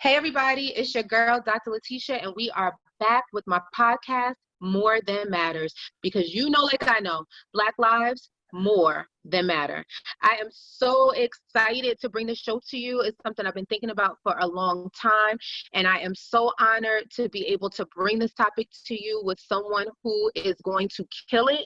Hey everybody, it's your girl, Dr. Letitia, and we are back with my podcast, More Than Matters, because you know, like I know, Black lives more than matter. I am so excited to bring the show to you. It's something I've been thinking about for a long time, and I am so honored to be able to bring this topic to you with someone who is going to kill it.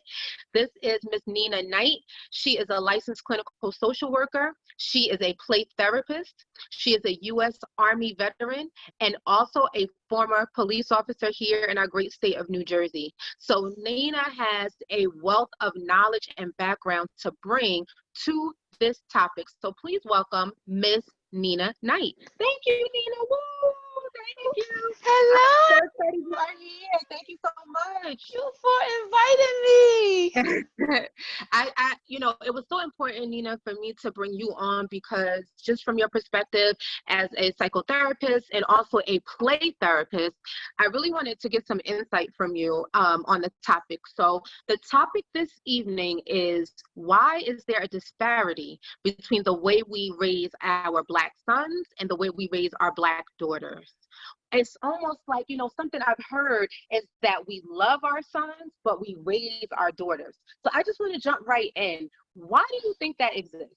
This is Miss Nina Knight. She is a licensed clinical social worker. She is a play therapist. She is a U.S. Army veteran and also a former police officer here in our great state of New Jersey. So Nina has a wealth of knowledge and background to bring to this topic. So please welcome Miss Nina Knight. Thank you, Nina. Woo! Thank you. Hello. I'm so excited you are here. Thank you so much. Thank you for inviting me. It was so important, Nina, for me to bring you on because just from your perspective as a psychotherapist and also a play therapist, I really wanted to get some insight from you on the topic. So the topic this evening is, why is there a disparity between the way we raise our Black sons and the way we raise our Black daughters? It's almost like, something I've heard is that we love our sons, but we raise our daughters. So I just want to jump right in. Why do you think that exists?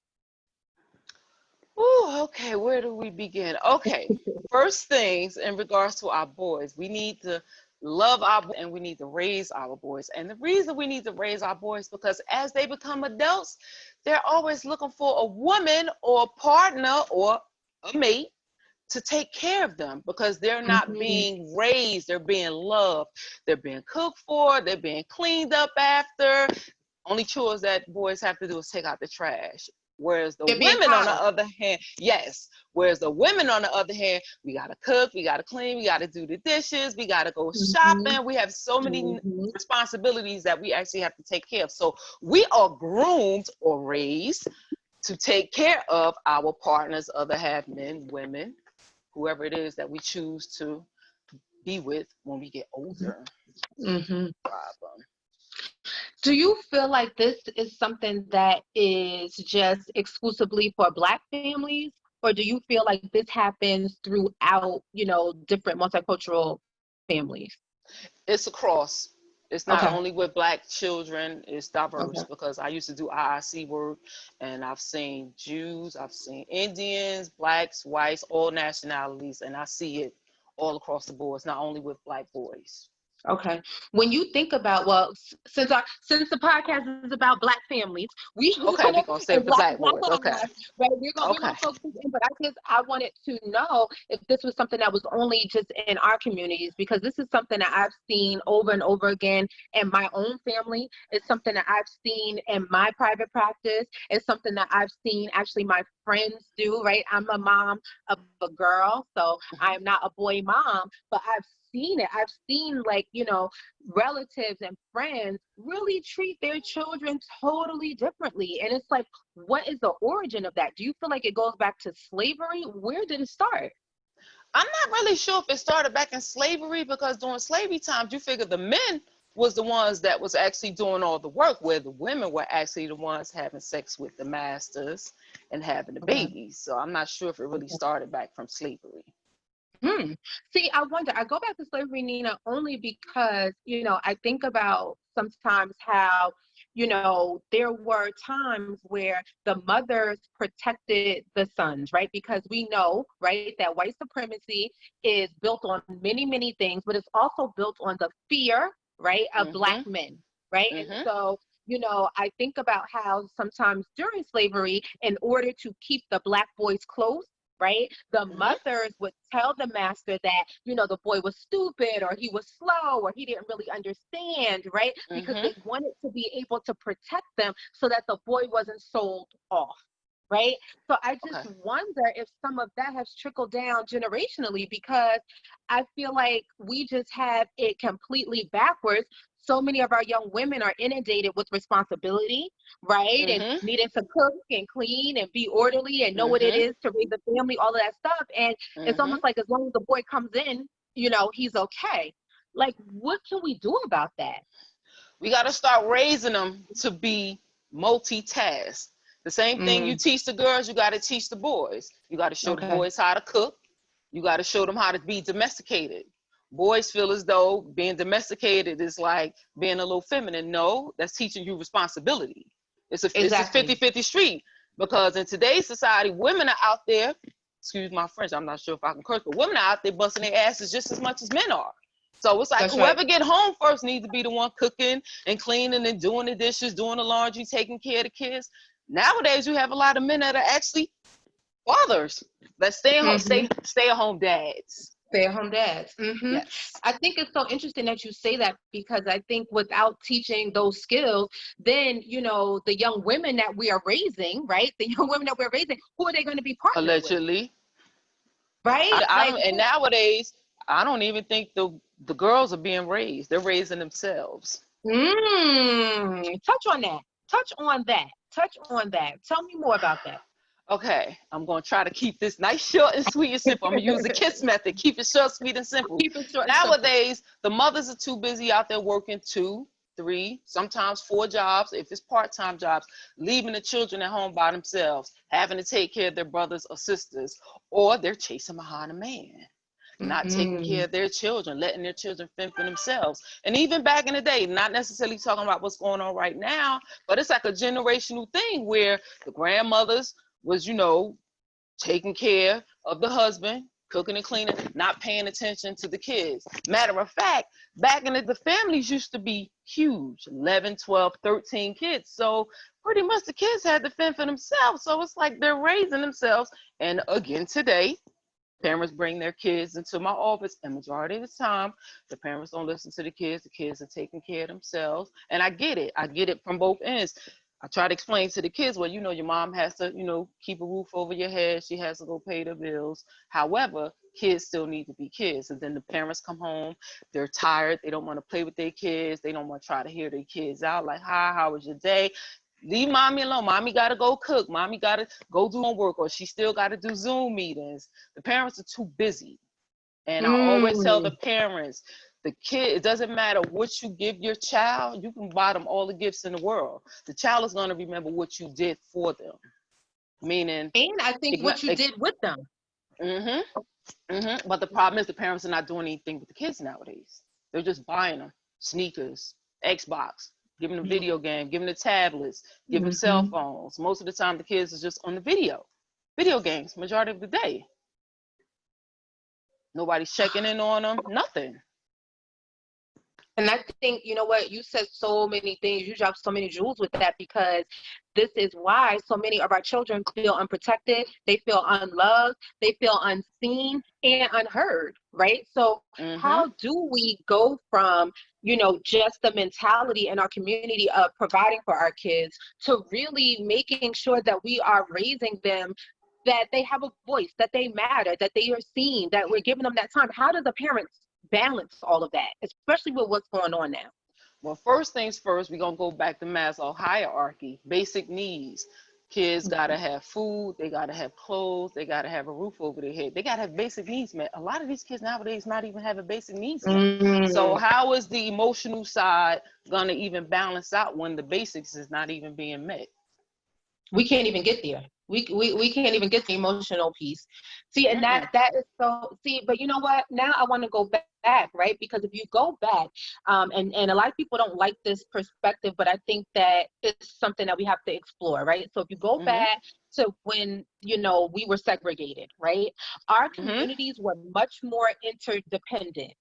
Oh, okay. Where do we begin? Okay. First things in regards to our boys, we need to love our boys and we need to raise our boys. And the reason we need to raise our boys because as they become adults, they're always looking for a woman or a partner or a mate to take care of them because they're not being raised, they're being loved, they're being cooked for, they're being cleaned up after. Only chores that boys have to do is take out the trash. Whereas the women on the other hand, whereas the women on the other hand, we gotta cook, we gotta clean, we gotta do the dishes, we gotta go shopping. We have so many responsibilities that we actually have to take care of. So we are groomed or raised to take care of our partners, other half, men, women, whoever it is that we choose to be with when we get older. Problem. Do you feel like this is something that is just exclusively for Black families, or do you feel like this happens throughout, different multicultural families? It's across. It's not only with Black children, it's diverse because I used to do IIC work and I've seen Jews, I've seen Indians, Blacks, whites, all nationalities, and I see it all across the board. It's not only with Black boys. Okay. When you think about, since the podcast is about Black families, we're gonna say Black boys. Okay. Right? We're gonna focus in, but I wanted to know if this was something that was only just in our communities, because this is something that I've seen over and over again in my own family. It's something that I've seen in my private practice. It's something that I've seen actually my friends do, right? I'm a mom of a girl, so I am not a boy mom, but I've seen it. I've seen relatives and friends really treat their children totally differently. And it's like, what is the origin of that? Do you feel like it goes back to slavery? Where did it start? I'm not really sure if it started back in slavery, because during slavery times, you figure the men was the ones that was actually doing all the work, where the women were actually the ones having sex with the masters and having the babies. So I'm not sure if it really started back from slavery. See, I wonder, I go back to slavery, Nina, only because, I think about sometimes how, there were times where the mothers protected the sons, right? Because we know, right, that white supremacy is built on many, many things, but it's also built on the fear, right, of Black men, right? And so, I think about how sometimes during slavery, in order to keep the Black boys close, right, the mothers would tell the master that, the boy was stupid or he was slow or he didn't really understand, right? Because they wanted to be able to protect them so that the boy wasn't sold off, right? So I just wonder if some of that has trickled down generationally, because I feel like we just have it completely backwards. So many of our young women are inundated with responsibility, right? And needing to cook and clean and be orderly and know what it is to raise a family, all of that stuff. And it's almost like as long as the boy comes in, he's okay. Like, what can we do about that? We got to start raising them to be multitask. The same thing you teach the girls, you got to teach the boys. You got to show the boys how to cook. You got to show them how to be domesticated. Boys feel as though being domesticated is like being a little feminine. No, that's teaching you responsibility. It's a 50-50 street, because in today's society, women are out there, excuse my French, I'm not sure if I can curse, but women are out there busting their asses just as much as men are. So it's like That's whoever right. get home first needs to be the one cooking and cleaning and doing the dishes, doing the laundry, taking care of the kids. Nowadays, you have a lot of men that are actually fathers that stay at home, stay at home dads. Stay-at-home dads. Yes. I think it's so interesting that you say that, because I think without teaching those skills, then, you know, the young women that we are raising, right? The young women that we're raising, who are they going to be partnered with? Allegedly. Right? I don't, and nowadays, I don't even think the girls are being raised. They're raising themselves. Touch on that. Touch on that. Touch on that. Tell me more about that. Okay, I'm going to try to keep this nice, short, and sweet and simple. I'm going to use the KISS method. Keep it short, sweet, and simple. Keep it short and Nowadays, the mothers are too busy out there working 2, 3, sometimes 4 jobs, if it's part-time jobs, leaving the children at home by themselves, having to take care of their brothers or sisters, or they're chasing behind a man, not taking care of their children, letting their children fend for themselves. And even back in the day, not necessarily talking about what's going on right now, but it's like a generational thing where the grandmothers was, you know, taking care of the husband, cooking and cleaning, not paying attention to the kids. Matter of fact, back in the families used to be huge, 11, 12, 13 kids. So pretty much the kids had to fend for themselves. So it's like they're raising themselves. And again, today, parents bring their kids into my office, and majority of the time, the parents don't listen to the kids. The kids are taking care of themselves. And I get it. I get it from both ends. I try to explain to the kids, well, you know, your mom has to, you know, keep a roof over your head. She has to go pay the bills. However, kids still need to be kids. And then the parents come home, they're tired. They don't want to play with their kids. They don't want to try to hear their kids out. Like, hi, how was your day? Leave mommy alone. Mommy got to go cook. Mommy got to go do homework, or she still got to do Zoom meetings. The parents are too busy. And I always tell the parents, the kid, it doesn't matter what you give your child, you can buy them all the gifts in the world. The child is going to remember what you did for them. Meaning, and I think what you did with them. But the problem is the parents are not doing anything with the kids nowadays. They're just buying them sneakers, Xbox, giving them video game, giving them tablets, giving them cell phones. Most of the time, the kids is just on the video games, majority of the day. Nobody's checking in on them, nothing. And I think, you know what, you said so many things, you dropped so many jewels with that, because this is why so many of our children feel unprotected, they feel unloved, they feel unseen and unheard, right? So how do we go from, you know, just the mentality in our community of providing for our kids to really making sure that we are raising them, that they have a voice, that they matter, that they are seen, that we're giving them that time? How does the parents balance all of that, especially with what's going on now? Well, first things first, we're going to go back to Maslow hierarchy, basic needs. Kids got to have food, they got to have clothes, they got to have a roof over their head. They got to have basic needs met. A lot of these kids nowadays not even having basic needs met. So how is the emotional side going to even balance out when the basics is not even being met? We can't even get there. We can't even get the emotional piece. See, and that is so, see, but you know what? Now I want to go back, right? Because if you go back, and a lot of people don't like this perspective, but I think that it's something that we have to explore, right? So if you go back to when, you know, we were segregated, right? Our communities were much more interdependent.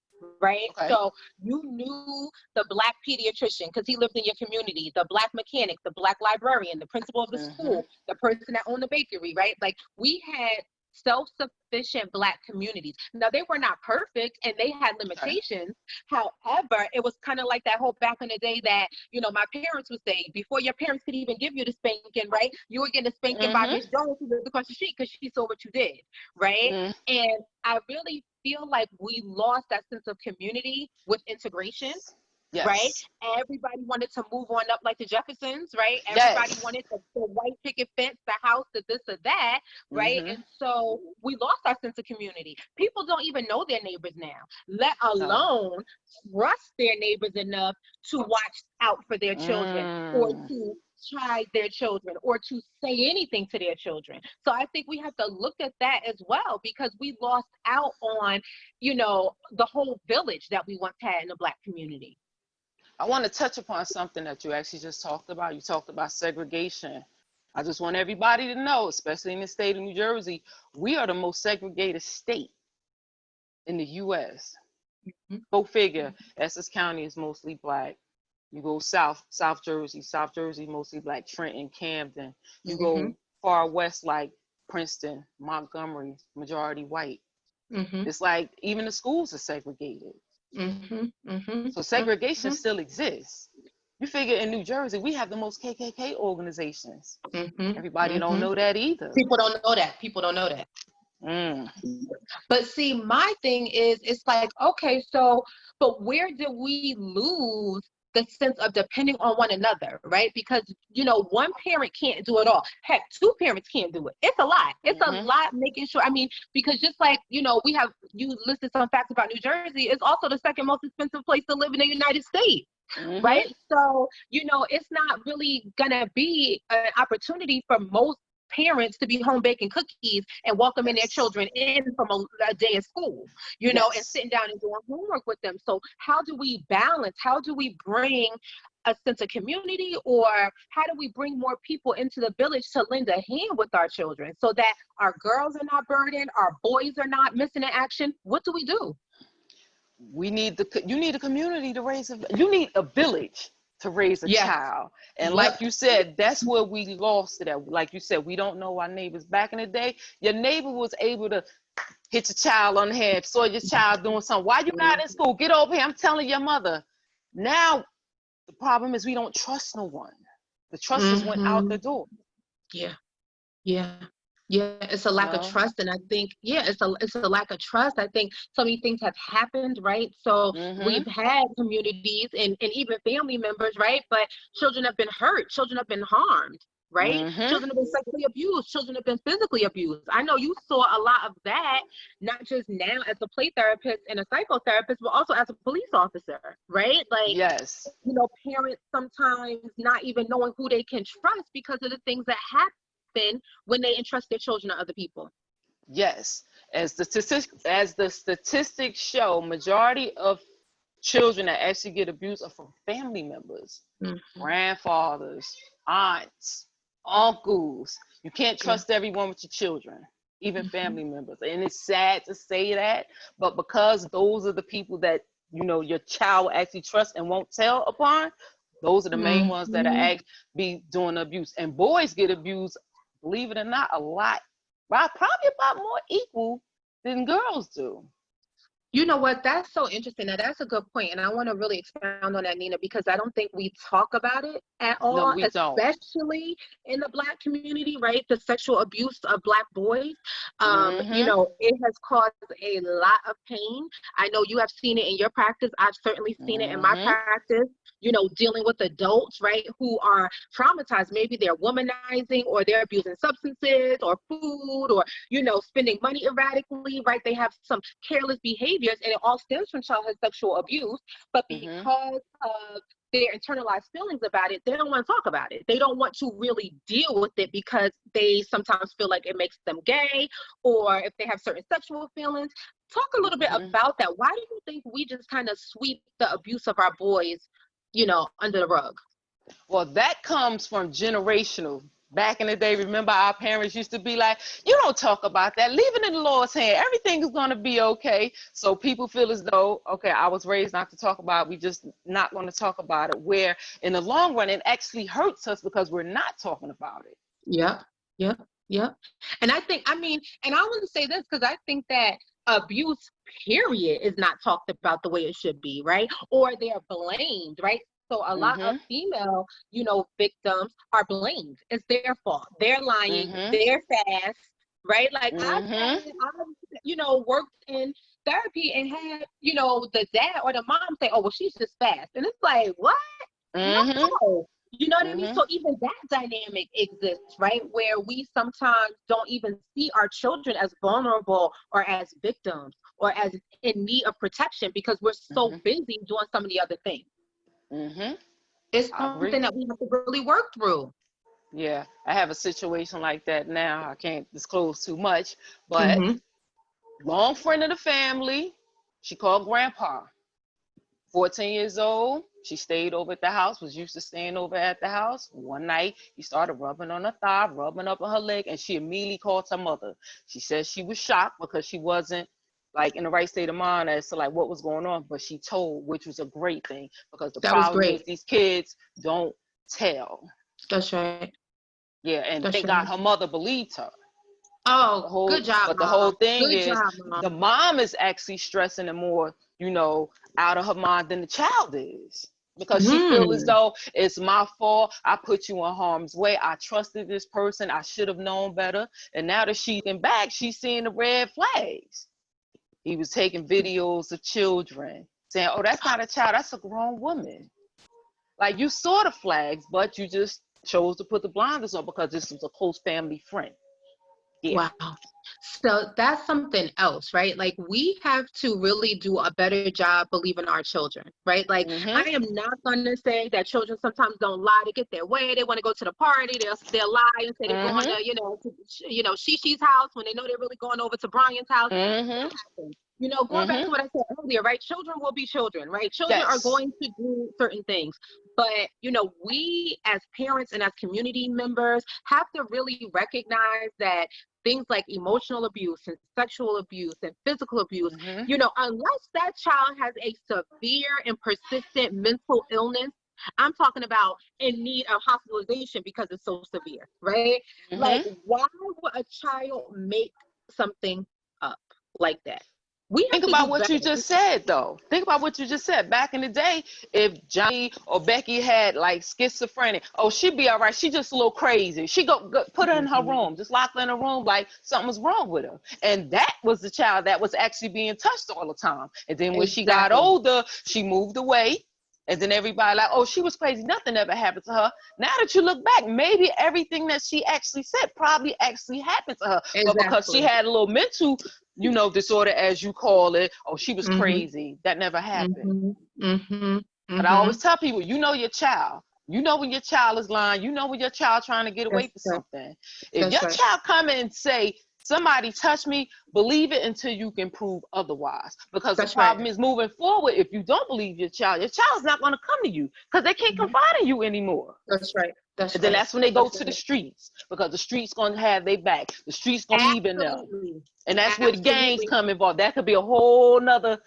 Right. Okay. So you knew the Black pediatrician because he lived in your community, the Black mechanic, the Black librarian, the principal of the school, the person that owned the bakery, right? Like we had self-sufficient Black communities. Now they were not perfect and they had limitations. However, it was kind of like that whole back in the day that, you know, my parents would say, before your parents could even give you the spanking, right? You were getting a spanking by Miss Jones who lived across the street because she saw what you did, right? And I really feel like we lost that sense of community with integration. Yes. Right? Everybody wanted to move on up like the Jeffersons, right? Everybody wanted the white picket fence, the house, the this or that, right? And so we lost our sense of community. People don't even know their neighbors now, let alone trust their neighbors enough to watch out for their children or to chide their children or to say anything to their children. So I think we have to look at that as well, because we lost out on, the whole village that we once had in the Black community. I want to touch upon something that you actually just talked about. You talked about segregation. I just want everybody to know, especially in the state of New Jersey, we are the most segregated state in the U.S. Mm-hmm. Go figure. Essex County is mostly Black. You go South Jersey, mostly Black. Trenton, Camden. You Mm-hmm. go far west like Princeton, Montgomery, majority white. Mm-hmm. It's like even the schools are segregated. Mm-hmm. Mm-hmm. So segregation still exists. You figure in New Jersey, we have the most KKK organizations. Mm-hmm. Everybody don't know that either. People don't know that. Mm. But see, my thing is, it's like, okay, so, but where do we lose the sense of depending on one another, right? Because, one parent can't do it all. Heck, two parents can't do it. It's a lot. It's a lot making sure, because just like, you listed some facts about New Jersey, it's also the second most expensive place to live in the United States. Right? So, it's not really going to be an opportunity for most parents to be home baking cookies and welcoming their children in from a day of school, and sitting down and doing homework with them. So how do we balance? How do we bring a sense of community, or how do we bring more people into the village to lend a hand with our children so that our girls are not burdened, our boys are not missing in action? What do we do? You need a community to raise you need a village to raise a child. And like you said, that's where we lost it at. Like you said, we don't know our neighbors. Back in the day, your neighbor was able to hit your child on the head, saw your child doing something. Why you not in school? Get over here. I'm telling your mother. Now, the problem is we don't trust no one. The trust just went out the door. Yeah, it's a lack of trust. And I think, it's a lack of trust. I think so many things have happened, right? So we've had communities and even family members, right? But children have been hurt. Children have been harmed, right? Children have been sexually abused. Children have been physically abused. I know you saw a lot of that, not just now as a play therapist and a psychotherapist, but also as a police officer, right? Like, parents sometimes not even knowing who they can trust because of the things that happen when they entrust their children to other people. Yes, as the statistics show, majority of children that actually get abused are from family members, grandfathers, aunts, uncles. You can't trust everyone with your children, even family members. And it's sad to say that, but because those are the people that your child actually trusts and won't tell upon, those are the main ones that are be doing abuse. And boys get abused, believe it or not, a lot, probably about more equal than girls do. You know what? That's so interesting. Now, that's a good point. And I want to really expound on that, Nina, because I don't think we talk about it at all, especially in the Black community, right? The sexual abuse of Black boys. It has caused a lot of pain. I know you have seen it in your practice. I've certainly seen it in my practice, dealing with adults, right, who are traumatized. Maybe they're womanizing, or they're abusing substances or food, or, spending money erratically, right? They have some careless behaviors, and it all stems from childhood sexual abuse. But because of their internalized feelings about it, they don't want to talk about it. They don't want to really deal with it because they sometimes feel like it makes them gay, or if they have certain sexual feelings. Talk a little bit about that. Why do you think we just kind of sweep the abuse of our boys, under the rug? Well, that comes from generational. Back in the day, remember our parents used to be like, you don't talk about that. Leave it in the Lord's hand. Everything is going to be okay. So people feel as though, okay, I was raised not to talk about it. We just not going to talk about it. Where in the long run, it actually hurts us because we're not talking about it. Yeah. And I think, and I want to say this because I think that abuse, period, is not talked about the way it should be, right? Or they're blamed, right? So a lot of female, victims are blamed. It's their fault. They're lying. They're fast, right? Like I've worked in therapy and had, the dad or the mom say, "Oh, well, she's just fast," and it's like, what? No. You know what I mean? So even that dynamic exists, right? Where we sometimes don't even see our children as vulnerable or as victims or as in need of protection because we're so busy doing some of the other things. It's I agree. something that we have to really work through. Yeah, I have a situation like that now. I can't disclose too much, but Hmm. long friend of the family, she called grandpa. 14 years old, she stayed over at the house, was used to staying over at the house. One night, he started rubbing on her thigh, rubbing up on her leg, and she immediately called her mother. She said she was shocked because she wasn't like in the right state of mind as to like what was going on, but she told, which was a great thing because the That was problem is great. these kids don't tell. That's right. Yeah, and That's thank God right. her mother believed her. Oh, good job, But the whole mom. thing Good is job, the mom. mom is actually stressing it more, out of her mind than the child is. Because she feels as Hmm. though it's my fault. I put you in harm's way. I trusted this person. I should have known better. And now that she's in back, she's seeing the red flags. He was taking videos of children, saying, "Oh, that's not a child. That's a grown woman." Like you saw the flags, but you just chose to put the blinders on because this was a close family friend. Yeah. Wow. So that's something else, right? Like we have to really do a better job believing our children, right? Like I Mm-hmm. am not going to say that children sometimes don't lie to get their way. They want to go to the party. They'll lie and say they're going Mm-hmm. to, Shishi's house when they know they're really going over to Brian's house. Mm-hmm. Happen. Going back to Mm-hmm. what I said earlier, right? Children will be children, right? Children are Yes. going to do certain things. But, we as parents and as community members have to really recognize that things like emotional abuse and sexual abuse and physical abuse, Mm-hmm. unless that child has a severe and persistent mental illness, I'm talking about in need of hospitalization because it's so severe, right? Like, Mm-hmm. why would a child make something up like that? We have Think to about do what you better. just said, though. Think about what you just said. Back in the day, if Johnny or Becky had like schizophrenic, oh, she'd be all right. She just a little crazy. She go put her in her Mhm. room, just lock her in a room like something was wrong with her. And that was the child that was actually being touched all the time. And then when she got Exactly. older, she moved away. And then everybody like, oh, she was crazy. Nothing ever happened to her. Now that you look back, maybe everything that she actually said probably actually happened to her. But because she Exactly. had a little mental disorder, as you call it, oh, she was Mhm. crazy. That never happened. Mhm. Mhm. But I always Mhm. tell people, your child. You know when your child is lying. You know when your child trying to get away That's from right. something. If your That's right. child come in and say, somebody touched me, believe it until you can prove otherwise. Because the That's right. problem is moving forward, if you don't believe your child's not going to come to you because they can't Mhm. confide in you anymore. That's right. That's And then right. that's when they go That's to the right. streets because the streets going to have their back. The streets going to believe in them. Absolutely. And that's where the gangs Absolutely. come involved. That could be a whole nother,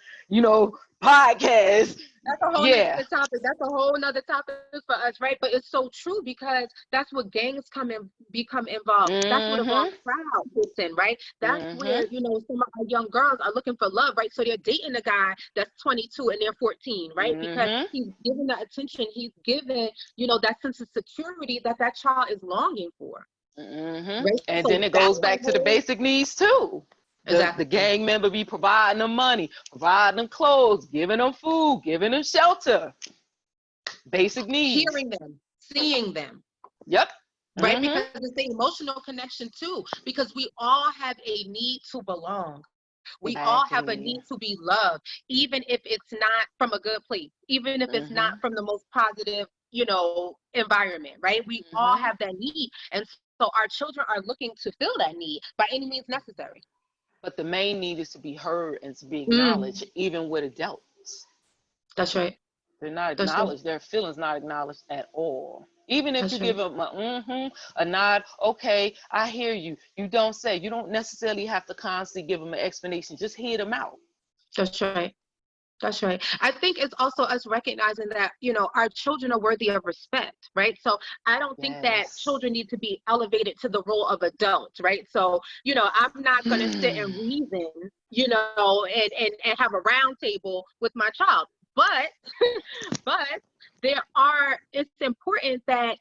podcast. That's a whole nother Yeah. topic. That's a whole nother topic for us, right? But it's so true because that's what gangs become involved. That's where the wrong Mm-hmm. crowd fits in, right? That's Mm-hmm. where, some of our young girls are looking for love, right? So they're dating a guy that's 22 and they're 14, right? Because Mm-hmm. he's given the attention, he's given, that sense of security that child is longing for, Mm-hmm. right? And So then it that's goes a back to the whole, basic needs too. The exactly. gang member be providing them money, providing them clothes, giving them food, giving them shelter. Basic needs. Hearing them, seeing them, Yep. right? Mm-hmm. Because it's the emotional connection too, because we all have a need to belong. We all have a Exactly. need to be loved, even if it's not from a good place, even if it's not Mm-hmm. from the most positive, environment, right? We all Mm-hmm. have that need. And so our children are looking to fill that need by any means necessary. But the main need is to be heard and to be Mm, acknowledged, even with adults. that's right. They're not That's right. acknowledged. Their feelings not acknowledged at all. Even if you That's give right. them a a nod, okay, I hear you. You don't say. You don't necessarily have to constantly give them an explanation. Just hear them out. That's right. That's right. I think it's also us recognizing that, our children are worthy of respect, right? So I don't think that Yes. children need to be elevated to the role of adults, right? So, I'm not going to sit and reason, and have a round table with my child. But, but it's important that,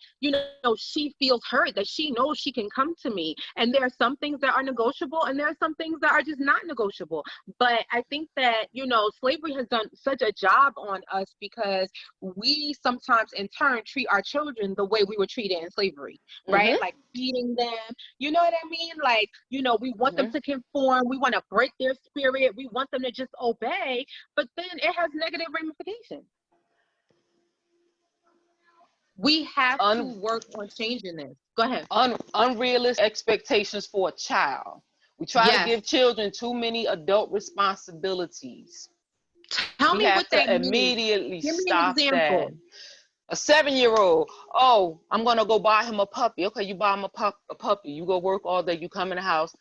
she feels heard, that she knows she can come to me. And there are some things that are negotiable and there are some things that are just not negotiable. But I think that, slavery has done such a job on us because we sometimes in turn treat our children the way we were treated in slavery, right? Mm-hmm. Like feeding them, you know what I mean? Like, we want them Mm-hmm. to conform, we want to break their spirit, we want them to just obey, but then it has negative ramifications. We have to work on changing this. Go ahead. Unrealistic expectations for a child. We try to give children too many adult responsibilities. Tell We me have what that to means. immediately Give me an stop that. example. A 7-year-old, oh, I'm gonna go buy him a puppy. Okay, you buy him a puppy. You go work all day. You come in the house.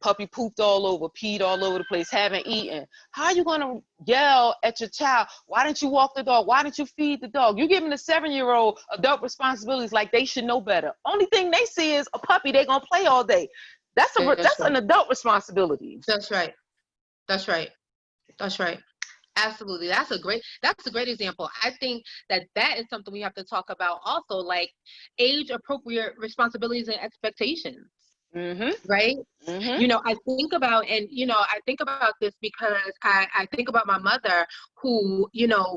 Puppy pooped all over, peed all over the place, haven't eaten. How are you gonna yell at your child? Why didn't you walk the dog? Why didn't you feed the dog? You're giving the 7-year-old adult responsibilities like they should know better. Only thing they see is a puppy. They gonna play all day. That's an adult responsibility. That's right. That's right. That's right. Absolutely. That's a great example. I think that is something we have to talk about also, like age appropriate responsibilities and expectations. Right? I think about, and I think about this because I think about my mother who,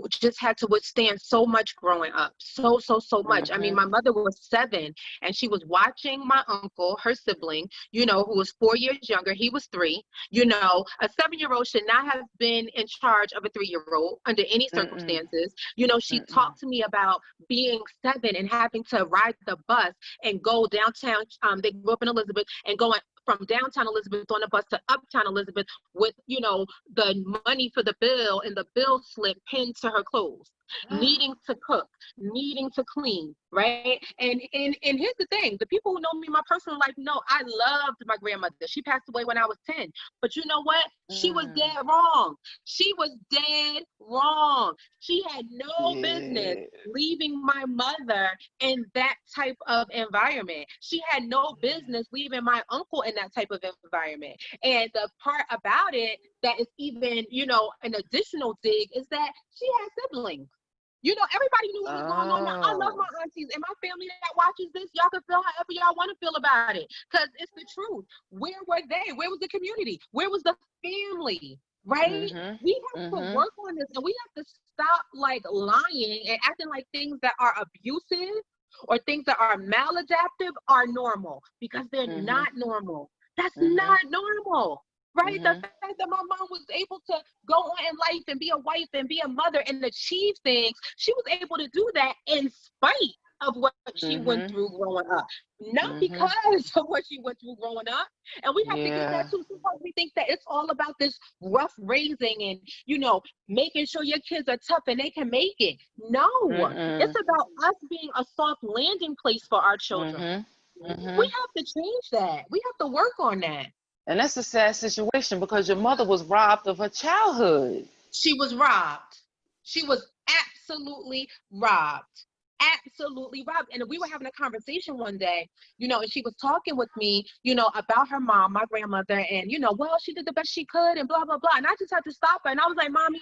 just had to withstand so much growing up. So much. I mean, my mother was 7 and she was watching my uncle, her sibling, who was 4 years younger. He was 3. A 7-year-old should not have been in charge of a 3-year-old under any circumstances. She talked to me about being 7 and having to ride the bus and go downtown. They grew up in Elizabeth, and going from downtown Elizabeth on the bus to uptown Elizabeth with, the money for the bill and the bill slip pinned to her clothes, needing to cook, needing to clean, right? And here's the thing, the people who know me in my personal life know I loved my grandmother. She passed away when I was 10. But you know what? She was dead wrong. She was dead wrong. She had no business leaving my mother in that type of environment. She had no business leaving my uncle in that type of environment. And the part about it that is even, an additional dig is that she had siblings. Everybody knew what was going on. Now, I love my aunties and my family that watches this. Y'all can feel however y'all want to feel about it, because it's the truth. Where were they? Where was the community? Where was the family? Right? We have to work on this, and we have to stop lying and acting like things that are abusive or things that are maladaptive are normal, because they're not normal. That's not normal. Right? The fact that my mom was able to go on in life and be a wife and be a mother and achieve things, she was able to do that in spite of what she went through growing up, not because of what she went through growing up. And we have to get that too. Sometimes we think that it's all about this rough raising and, making sure your kids are tough and they can make it. No, it's about us being a soft landing place for our children. We have to change that. We have to work on that. And that's a sad situation, because your mother was robbed of her childhood. She was robbed. She was absolutely robbed. Absolutely robbed. And we were having a conversation one day, and she was talking with me, about her mom, my grandmother, and, well, she did the best she could and blah, blah, blah. And I just had to stop her. And I was like, Mom,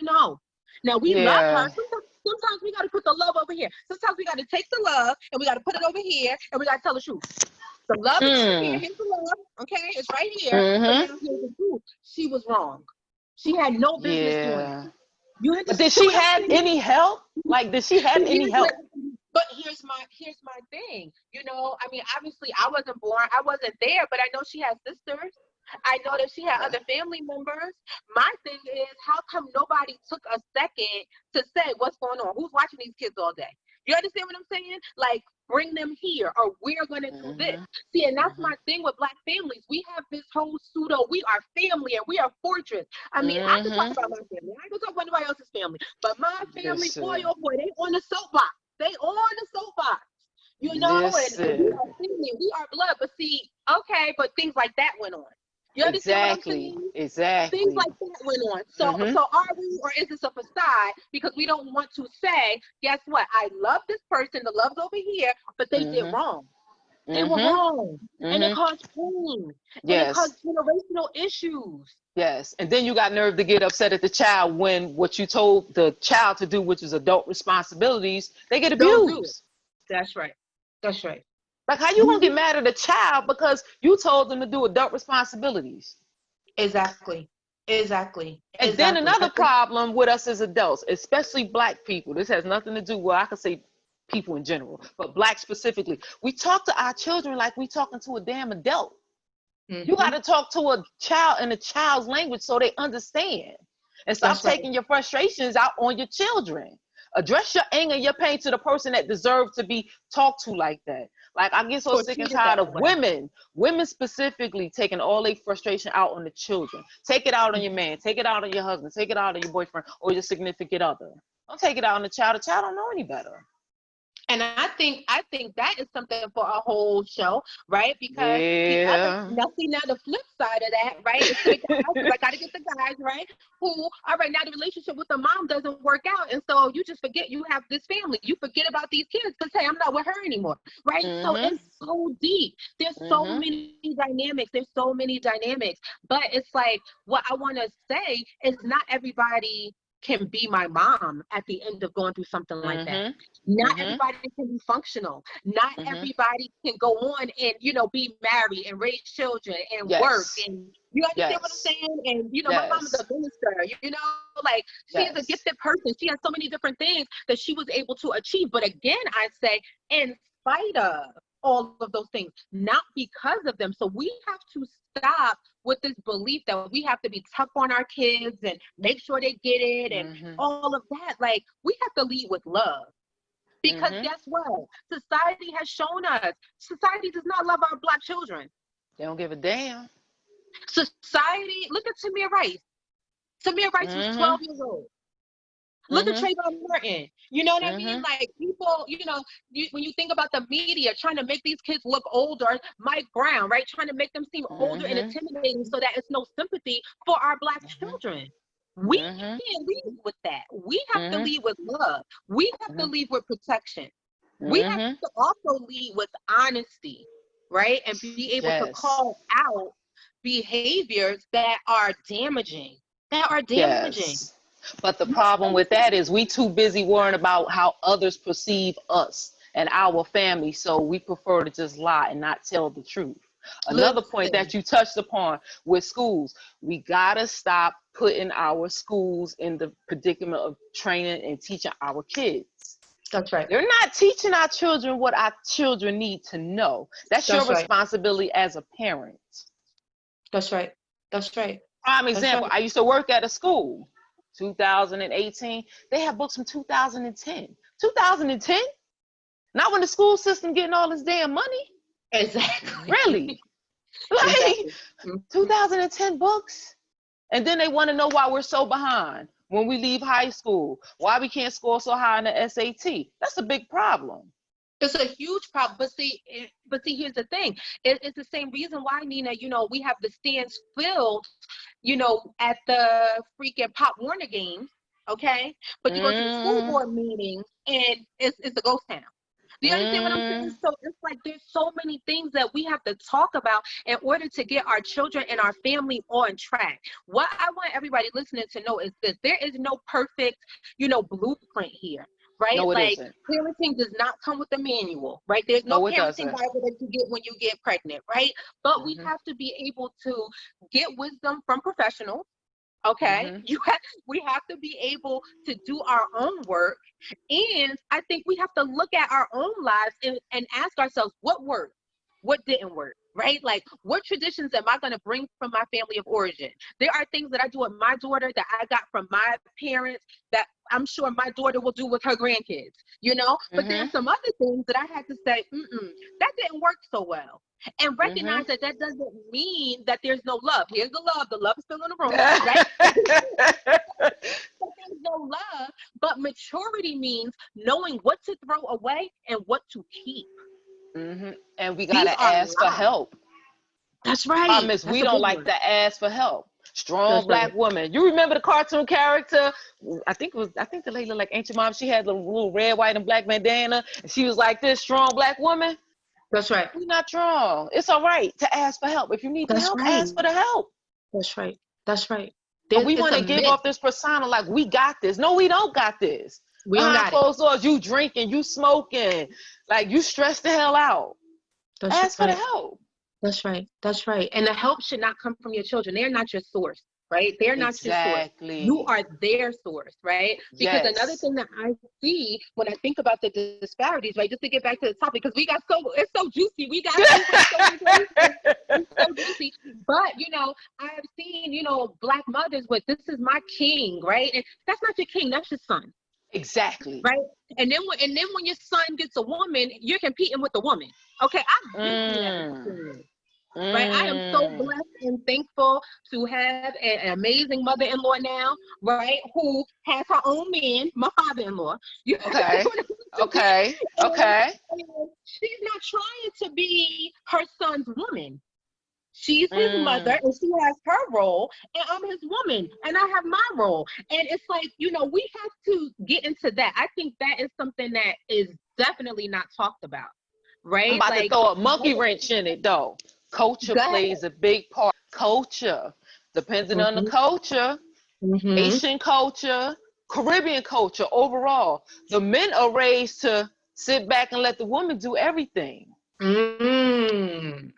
now we love her. Sometimes we got to put the love over here. Sometimes we got to take the love and we got to put it over here, and we got to tell the truth. The love is right here. Here's the love. Okay, it's right here. But now here's the truth. She was wrong. She had no business doing it. But did she have any help? Did she have any help? But here's my thing. I mean, obviously I wasn't born. I wasn't there, but I know she had sisters. I know that she had other family members. My thing is, how come nobody took a second to say what's going on? Who's watching these kids all day? You understand what I'm saying? Bring them here, or we're going to do this. See, and that's my thing with Black families. We have this whole we are family and we are fortress. I mean, I can talk about my family. I can talk about anybody else's family. But my family, boy, oh boy, they on the soapbox. They on the soapbox. And we are family. We are blood. But see, okay, but things like that went on. You understand what I'm saying? Exactly. Things like that went on. So are we, or is this a facade? Because we don't want to say, guess what? I love this person. The love's over here, but they did wrong. They were wrong. And it caused pain. And it caused generational issues. Yes. And then you got nerve to get upset at the child when what you told the child to do, which is adult responsibilities, they get abused. That's right. That's right. How you gonna get mad at a child because you told them to do adult responsibilities? Exactly. And then another problem with us as adults, especially Black people, this has nothing to do with, I could say people in general, but Black specifically, we talk to our children like we talking to a damn adult. You got to talk to a child in a child's language so they understand, and stop taking your frustrations out on your children. Address your anger, your pain to the person that deserves to be talked to like that. Like, I get so Or sick and treated tired that of way. women specifically taking all their frustration out on the children. Take it out on your man, take it out on your husband, take it out on your boyfriend or your significant other. Don't take it out on the child. The child don't know any better. And I think that is something for a whole show, right? Because the other, Yeah. now see, now the flip side of that, right, is to the guys, because I got to get the guys, right, who, all right, now the relationship with the mom doesn't work out, and so you just forget you have this family. You forget about these kids because, hey, I'm not with her anymore, right? So Mm-hmm. it's so deep. There's so Mm-hmm. many dynamics. There's so many dynamics. But it's like, what I want to say is not everybody can be my mom at the end of going through something like that. Mm-hmm. Not Mm-hmm. everybody can be functional. Not Mm-hmm. everybody can go on and, be married and raise children and work. Yes. And you understand what I'm Yes. saying? And, my mom is Yes. a minister, like she is a Yes. gifted person. She has so many different things that she was able to achieve. But again, I say, in spite of all of those things, not because of them. So we have to stop with this belief that we have to be tough on our kids and make sure they get it and Mm-hmm. all of that. Like, we have to lead with love. Because Mm-hmm. guess what? Society has shown us, society does not love our Black children. They don't give a damn. Society, look at Tamir Rice. Tamir Rice was Mm-hmm. 12 years old. Look at Mm-hmm. Trayvon Martin. You know what I mean? Mm-hmm. Like, people, when you think about the media trying to make these kids look older, Mike Brown, right? Trying to make them seem older and Mm-hmm. intimidating so that it's no sympathy for our Black Mm-hmm. children. We Mm-hmm. can't lead with that. We have to Mm-hmm. lead with love. We have to Mm-hmm. lead with protection. We have Mm-hmm. to also lead with honesty, right? And be able to Yes. call out behaviors that are damaging. That are damaging. Yes. But the Not problem with everything. that is we too busy worrying about how others perceive us and our family, so we prefer to just lie and not tell the truth. Another point Listen, that you touched upon with schools, we gotta stop putting our schools in the predicament of training and teaching our kids. that's right. You're not teaching our children what our children need to know. That's your That's right. responsibility as a parent. That's right. That's right. Prime That's example, right. I used to work at a school, 2018. They have books from 2010. 2010? Not when the school system getting all this damn money. Exactly. Really? Like Exactly. Mhm. 2010 books? And then they want to know why we're so behind when we leave high school, why we can't score so high in the SAT. That's a big problem. It's a huge problem. But see, here's the thing. It's the same reason why, Nina, we have the stands filled, at the freaking Pop Warner games, okay? But you go to the school Mm, board meetings and it's a ghost town. Do you understand what I'm saying? mm, So it's like there's so many things that we have to talk about in order to get our children and our family on track. What I want everybody listening to know is this: there is no perfect, blueprint here, right? no, it Like, isn't. parenting does not come with a manual, right? There's no No, it parenting doesn't. Bible that you get when you get pregnant, right? But we Hmm. have to be able to get wisdom from professionals. Okay, Hmm. we have to be able to do our own work, and I think we have to look at our own lives and ask ourselves what worked, what didn't work, right? Like, what traditions am I going to bring from my family of origin? There are things that I do with my daughter that I got from my parents that I'm sure my daughter will do with her grandkids, But Hmm. there's some other things that I had to say, that didn't work so well. And Hmm. recognize that that doesn't mean that there's no love. Here's the love. The love is still in the room, right? But there's no love. But maturity means knowing what to throw away and what to keep. Hmm. And we These gotta are ask for lives. help. That's Problem right. is That's we a don't big like one. to ask for help. Strong That's right. black woman. You remember the cartoon character? I think the lady looked like Ancient Mom. She had the little red, white, and black bandana, and she was like this strong black woman. That's right. We're not strong. It's all right to ask for help. If you need the That's help, right. ask for the help. That's right. That's right. But we It's want a to give myth. off this persona like we got this. No, we don't got this. We don't Behind got it. closed doors, you drinking, you smoking, like you stressed the hell out. That's Ask for the right. help. That's right. That's right. And the help should not come from your children. They're not your source, right? They're not your source. You Exactly. are their source, right? Because another Yes. thing that I see when I think about the disparities, right? Just to get back to the topic, because it's so juicy. We got we went so many places. It's so juicy. But I've seen, Black mothers with, this is my king, right? And that's not your king, that's your son. Exactly. right? And then when your son gets a woman, you're competing with the woman. Okay, I've been through that Mm. experience. Right, I am so Mm. blessed and thankful to have an amazing mother-in-law now, right? Who has her own man, my father-in-law. You understand Okay. what I'm saying? Okay. And, Okay. and she's not trying to be her son's woman. She's his mother Mm. and she has her role, and I'm his woman and I have my role. And it's like, we have to get into that. I think that is something that is definitely not talked about, I'm right? about to Like, throw a monkey wrench in it though. Culture go ahead. plays a big part. Culture. Depending on the Mm-hmm. culture, Mm-hmm. Asian culture, Caribbean culture overall, the men are raised to sit back and let the woman do everything. Mm.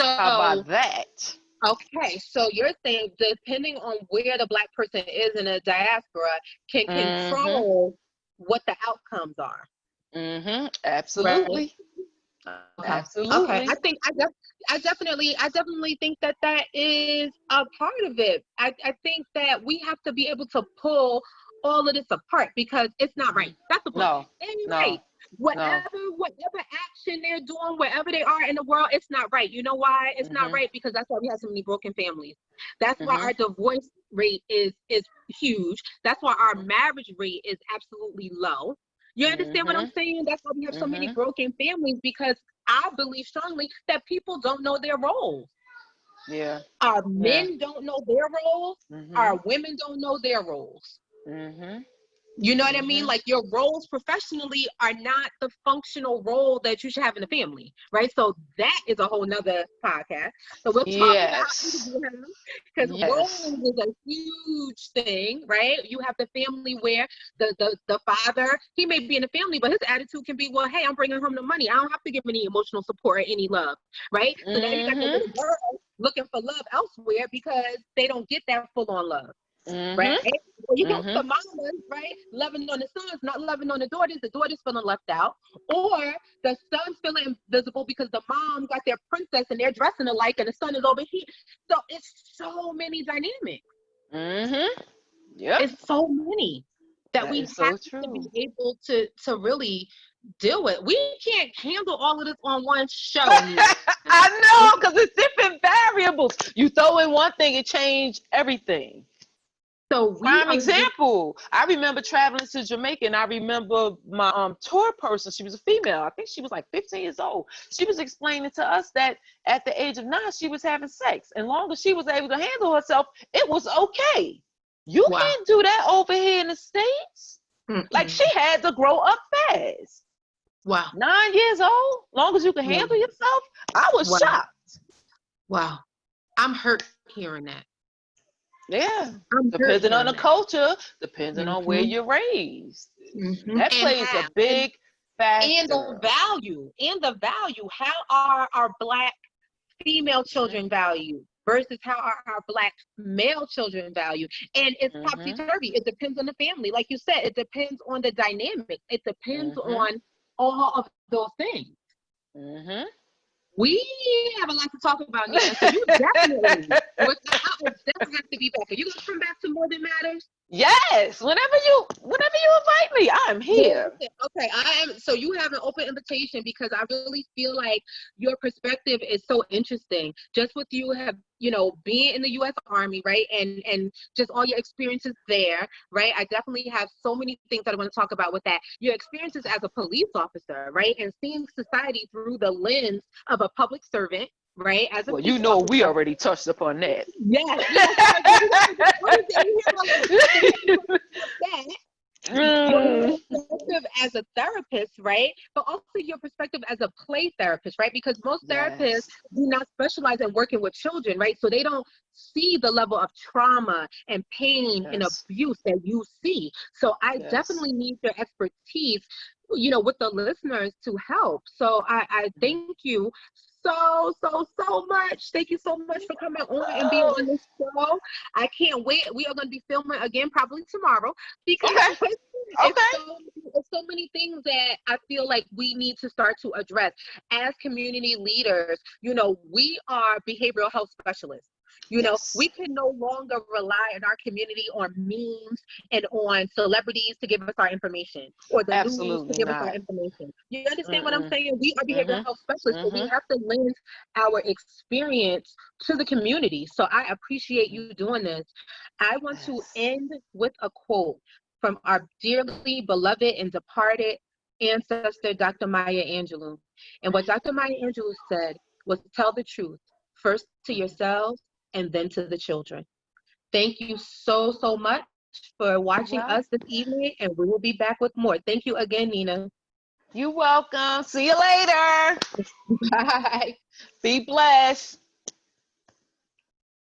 How So, about that? okay, so you're saying depending on where the Black person is in a diaspora can Mm-hmm. control what the outcomes are, Mm-hmm. right? Absolutely. Okay. Okay. Absolutely. I definitely think that that is a part of it. I think that we have to be able to pull all of this apart because it's not right. That's the point. No, It ain't right. no, no. Whatever action they're doing, wherever they are in the world, it's not right. You know why it's not Mm-hmm. right? Because that's why we have so many broken families. That's why Mm-hmm. our divorce rate is huge. That's why our marriage rate is absolutely low. You understand what I'm Mm-hmm. saying? That's why we have so many Mm-hmm. broken families because I believe strongly that people don't know their roles. Yeah. Our Yeah. men don't know their roles. Mm-hmm. Our women don't know their roles. Mm-hmm. You know what I mean? Mm-hmm. Like your roles professionally are not the functional role that you should have in a family, right? So that is a whole nother podcast. So we'll talk about Yes. Abraham because Yes. roles is a huge thing, right? You have the family where the father, he may be in the family, but his attitude can be, well, hey, I'm bringing home the money. I don't have to give any emotional support or any love, right? So now you got the little Mm-hmm. girl looking for love elsewhere because they don't get that full on love, right? Mm-hmm. Well, you got the Mm-hmm. mamas, right, loving on the sons, not loving on the daughters feeling left out, or the sons feeling invisible because the mom got their princess and they're dressing alike and the son is over here. So it's so many dynamics. Mm-hmm. Yep. It's so many that That we is have so to be true. able to really deal with. We can't handle all of this on one show, Nina. I know, because it's different variables. You throw in one thing, it change everything. So we Prime are just, example. I remember traveling to Jamaica, and I remember my tour person. She was a female. I think she was like 15 years old. She was explaining to us that at the age of 9, she was having sex, and long as she was able to handle herself, it was okay. You wow. can't do that over here in the States. Like she Mm-mm. had to grow up fast. Wow. 9 years old, long as you can Wow. handle yourself. I was Wow. shocked. Wow. I'm hurt hearing that. Yeah. I'm hurt Depending on hearing the that. culture, depending on where Hmm. you're raised. Hmm. That And plays a how big and the factor. value and the value. How are our Black female Hmm. children valued versus how are our Black male children valued? And it's topsy Hmm. turvy. It depends on the family, like you said. It depends on the dynamic. It depends Hmm. on all of those things. Hmm. We have a lot to talk about, Nina. So you definitely, I will definitely have to be back. Are you gonna come back to More Than Matters? Yes. Whenever you invite me, I'm here. Listen, okay, I am. So you have an open invitation because I really feel like your perspective is so interesting. Just with you have, being in the U.S. Army, right, and just all your experiences there, right. I definitely have so many things that I want to talk about with that. Your experiences as a police officer, right, and seeing society through the lens of a public servant, right, as a Well, police you know we officer. already touched upon that. Yes, yes, yes. But we're gonna get everything. We have a lot to talk about that. Your Mm. perspective as a therapist, right? But also your perspective as a play therapist, right? Because most therapists Yes. do not specialize in working with children, right? So they don't see the level of trauma and pain and Yes. abuse that you see. So I Yes. definitely need your expertise, with the listeners to help. So I thank you so much. Thank you so much for coming on and being Oh, on this show. I can't wait. We are going to be filming again probably tomorrow because okay. it's Okay. so many things that I feel like we need to start to address as community leaders. We are behavioral health specialists. You know, Yes. we can no longer rely in our community on memes and on celebrities to give us our information, or the news to Absolutely give us our not. information. You understand what I'm Mm-mm. saying? We are behavioral Mhm. health specialists, so we Mhm. have to lend our experience to the community. So I appreciate you doing this. I want to Yes. end with a quote from our dearly beloved and departed ancestor, Dr. Maya Angelou. And what Dr. Maya Angelou said was, tell the truth, first to yourselves and then to the children. Thank you so, so much for watching us this Well, evening, and we will be back with more. Thank you again, Nina. you're welcome. See you later. Bye. Be blessed.